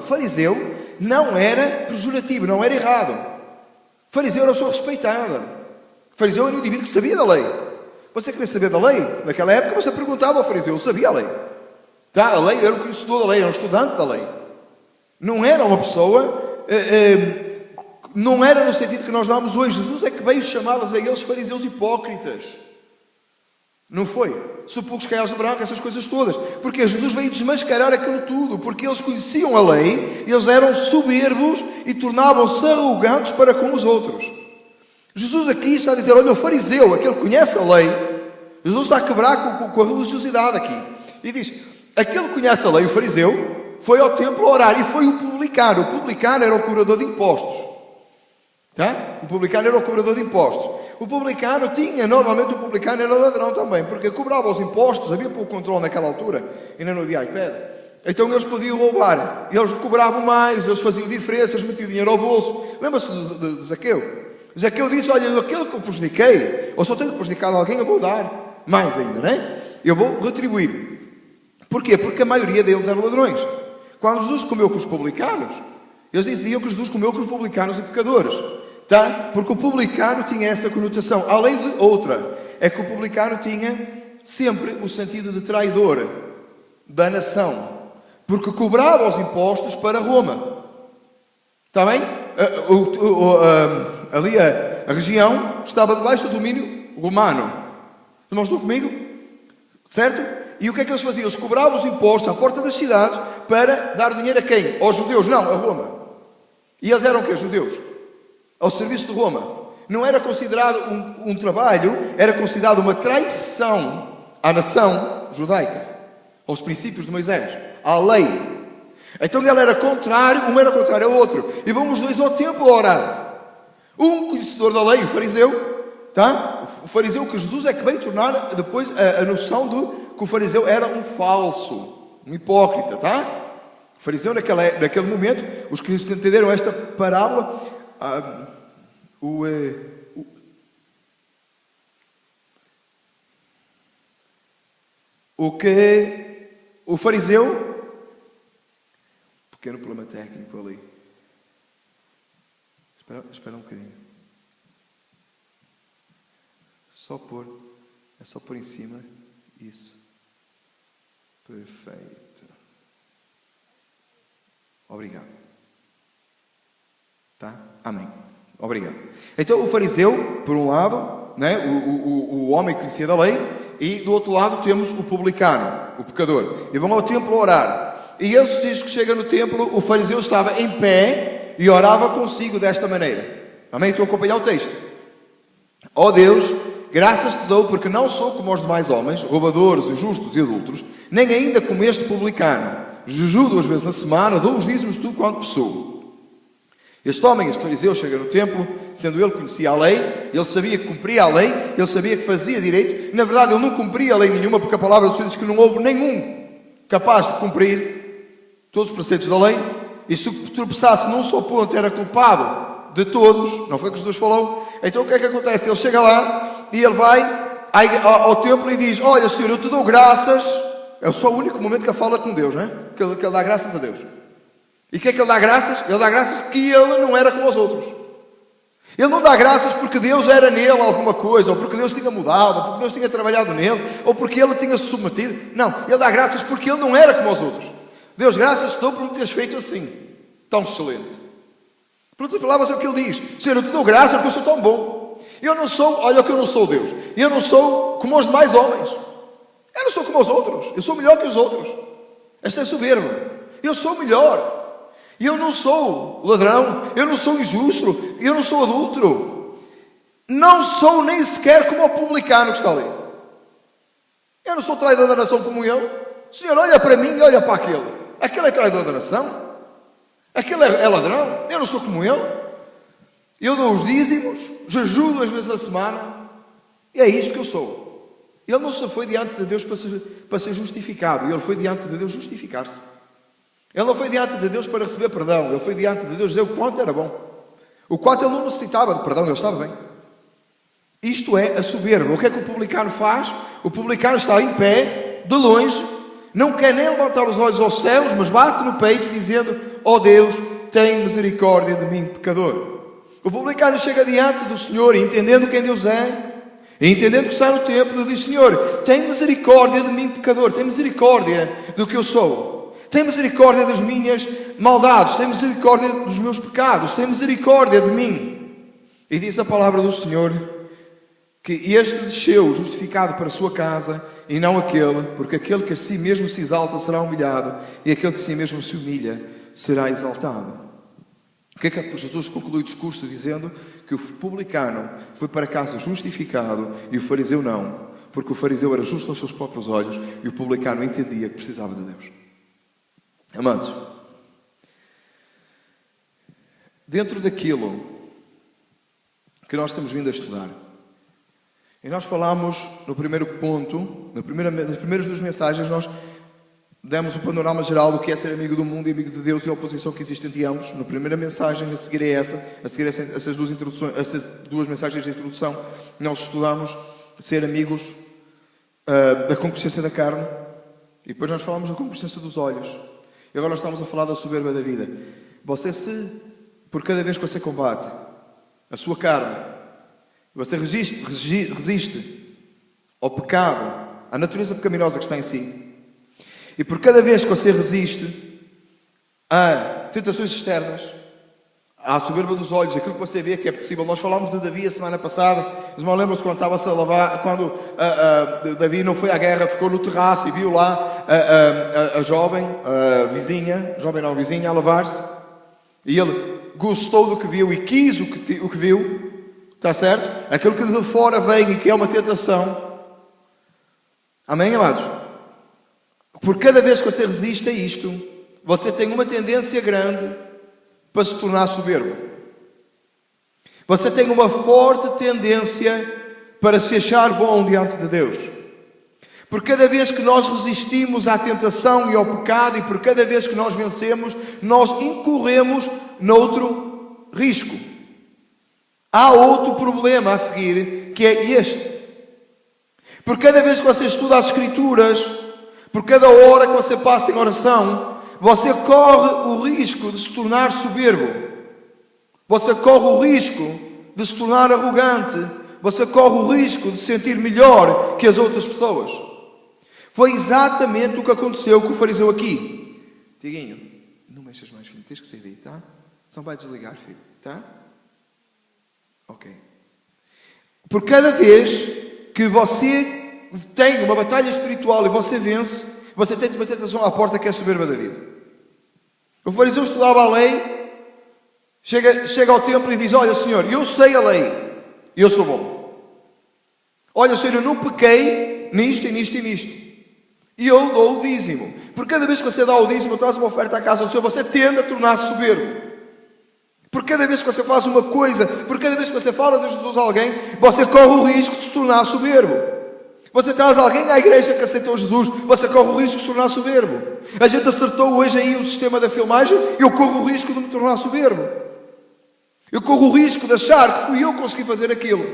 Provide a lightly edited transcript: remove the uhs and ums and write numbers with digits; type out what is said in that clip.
fariseu não era pejorativo, não era errado. Fariseu era uma pessoa respeitada. Fariseu era um indivíduo que sabia da lei. Você queria saber da lei? Naquela época você perguntava ao fariseu, ele sabia a lei. Tá? A lei era um conhecedor da lei, era um estudante da lei. Não era uma pessoa, não era no sentido que nós damos hoje. Jesus é que veio chamá-los a eles fariseus hipócritas. Não foi? Sepulcros caídos de branco, essas coisas todas. Porque Jesus veio desmascarar aquilo tudo. Porque eles conheciam a lei, eles eram soberbos e tornavam-se arrogantes para com os outros. Jesus aqui está a dizer, olha, o fariseu, aquele que conhece a lei, Jesus está a quebrar com a religiosidade aqui. E diz, aquele que conhece a lei, o fariseu, foi ao templo orar e foi o publicano. O publicano era o cobrador de impostos. Tá? O publicano era o cobrador de impostos. O publicano normalmente o publicano era ladrão também, porque cobrava os impostos, havia pouco controle naquela altura, ainda não havia iPad. Então eles podiam roubar, eles cobravam mais, eles faziam diferenças, metiam dinheiro ao bolso. Lembra-se de Zaqueu? Zaqueu disse, olha, aquele que eu prejudiquei, ou só tenho prejudicado alguém, eu vou dar mais ainda, não é? Eu vou retribuir. Porquê? Porque a maioria deles eram ladrões. Quando Jesus comeu com os publicanos, eles diziam que Jesus comeu com os publicanos e pecadores. Tá? Porque o publicano tinha essa conotação. Além de outra, é que o publicano tinha sempre o sentido de traidor da nação. Porque cobrava os impostos para Roma. Está bem? Ali a região estava debaixo do domínio romano. Não estão comigo? Certo? E o que é que eles faziam? Eles cobravam os impostos à porta das cidades para dar dinheiro a quem? Aos judeus? Não, a Roma. E eles eram o quê? Judeus. Ao serviço de Roma. Não era considerado um trabalho, era considerado uma traição à nação judaica, aos princípios de Moisés, à lei. Então ele era contrário, um era contrário ao outro. E vão os dois ao templo a orar. Um conhecedor da lei, o fariseu, tá? O fariseu que Jesus é que veio tornar depois a noção de que o fariseu era um falso, um hipócrita, tá? O fariseu naquele momento, os que entenderam esta parábola, o fariseu, pequeno problema técnico ali, espera um bocadinho, é só pôr em cima, isso, perfeito, obrigado, tá? Amém. Obrigado. Então o fariseu, por um lado, né, o homem que conhecia da lei, e do outro lado temos o publicano, o pecador. E vão ao templo orar. E eles diz que chega no templo, o fariseu estava em pé e orava consigo desta maneira. Amém? Estou a acompanhar o texto. Ó Deus, graças te dou porque não sou como os demais homens, roubadores, injustos e adúlteros, nem ainda como este publicano. Jejuo 2 vezes na semana, dou os dízimos tudo quanto possuo. Este homem, este fariseu, chega no templo, sendo ele que conhecia a lei, ele sabia que cumpria a lei, ele sabia que fazia direito. Na verdade, ele não cumpria a lei nenhuma, porque a palavra do Senhor diz que não houve nenhum capaz de cumprir todos os preceitos da lei. E se tropeçasse num só ponto, era culpado de todos. Não foi o que Jesus falou? Então o que é que acontece? Ele chega lá e ele vai ao templo e diz, olha Senhor, eu te dou graças. É só o único momento que ele fala com Deus, não é? Que ele dá graças a Deus. E o que é que ele dá graças? Ele dá graças porque ele não era como os outros. Ele não dá graças porque Deus era nele alguma coisa, ou porque Deus tinha mudado, ou porque Deus tinha trabalhado nele, ou porque ele tinha se submetido. Não, ele dá graças porque ele não era como os outros. Deus, graças te dou por me teres feito assim, tão excelente. Por outras palavras, é o que ele diz. Senhor, eu te dou graças porque eu sou tão bom. Eu não sou, olha o que eu não sou, Deus. Eu não sou como os demais homens. Eu não sou como os outros. Eu sou melhor que os outros. Esta é soberba. Eu sou melhor. E eu não sou ladrão, eu não sou injusto, eu não sou adúltero. Não sou nem sequer como o publicano que está ali. Eu não sou traidor da nação como ele. Senhor, olha para mim e olha para aquele. Aquele é traidor da nação. Aquele é ladrão. Eu não sou como ele. Eu dou os dízimos, jejuo 2 vezes na semana. E é isto que eu sou. Ele não só foi diante de Deus para ser justificado. Ele foi diante de Deus justificar-se. Ele não foi diante de Deus para receber perdão. Ele foi diante de Deus dizer o quanto era bom. O quanto ele não necessitava de perdão. Ele estava bem. Isto é a soberba. O que é que o publicano faz? O publicano está em pé, de longe, Não quer nem levantar os olhos aos céus, mas bate no peito dizendo: ó Deus, tem misericórdia de mim, pecador. O publicano chega diante do Senhor e, entendendo quem Deus é, e entendendo que está no templo, diz: Senhor, tem misericórdia de mim, pecador. Tem misericórdia do que eu sou. Tem misericórdia das minhas maldades. Tem misericórdia dos meus pecados. Tem misericórdia de mim. E diz a palavra do Senhor que este desceu justificado para a sua casa e não aquele, porque aquele que a si mesmo se exalta será humilhado, e aquele que a si mesmo se humilha será exaltado. O que é que Jesus conclui o discurso dizendo? Que o publicano foi para casa justificado e o fariseu não, porque o fariseu era justo aos seus próprios olhos e o publicano entendia que precisava de Deus. Amados, dentro daquilo que nós temos vindo a estudar, e nós falámos no primeiro ponto, nas primeiras duas mensagens, nós demos o panorama geral do que é ser amigo do mundo e amigo de Deus e a oposição que existe entre ambos. Na primeira mensagem, a seguir essas duas mensagens de introdução, nós estudamos ser amigos da concupiscência da carne, e depois nós falámos da concupiscência dos olhos. E agora nós estamos a falar da soberba da vida. Por cada vez que você combate a sua carne, você resiste ao pecado, à natureza pecaminosa que está em si, e por cada vez que você resiste a tentações externas, à soberba dos olhos, aquilo que você vê que é possível. Nós falámos de Davi a semana passada. Mas não lembram-se quando estava-se a lavar, quando Davi não foi à guerra, ficou no terraço e viu lá a jovem, a vizinha, vizinha a lavar-se, e ele gostou do que viu e quis o que viu. Está certo? Aquilo que de fora vem e que é uma tentação. Amém, amados? Por cada vez que você resiste a isto, você tem uma tendência grande para se tornar soberbo. Você tem uma forte tendência para se achar bom diante de Deus. Por cada vez que nós resistimos à tentação e ao pecado, e por cada vez que nós vencemos, nós incorremos noutro risco. Há outro problema a seguir, que é este. Por cada vez que você estuda as Escrituras, por cada hora que você passa em oração, você corre o risco de se tornar soberbo. Você corre o risco de se tornar arrogante. Você corre o risco de se sentir melhor que as outras pessoas. Foi exatamente o que aconteceu com o fariseu aqui. Tiguinho, não mexas mais, filho. Tens que sair daí, tá? Só vai desligar, filho, tá? Ok. Por cada vez que você tem uma batalha espiritual e você vence, você tem uma tentação à porta que é a soberba da vida. O fariseu estudava a lei, chega ao templo e diz: olha, Senhor, eu sei a lei e eu sou bom. Olha, Senhor, eu não pequei nisto e nisto e nisto. E eu dou o dízimo. Por cada vez que você dá o dízimo, traz uma oferta à casa do Senhor, você tende a tornar-se soberbo. Por cada vez que você faz uma coisa, por cada vez que você fala de Jesus a alguém, você corre o risco de se tornar soberbo. Você traz alguém à igreja que aceitou Jesus, você corre o risco de se tornar soberbo. A gente acertou hoje aí o sistema da filmagem, eu corro o risco de me tornar soberbo. Eu corro o risco de achar que fui eu que consegui fazer aquilo.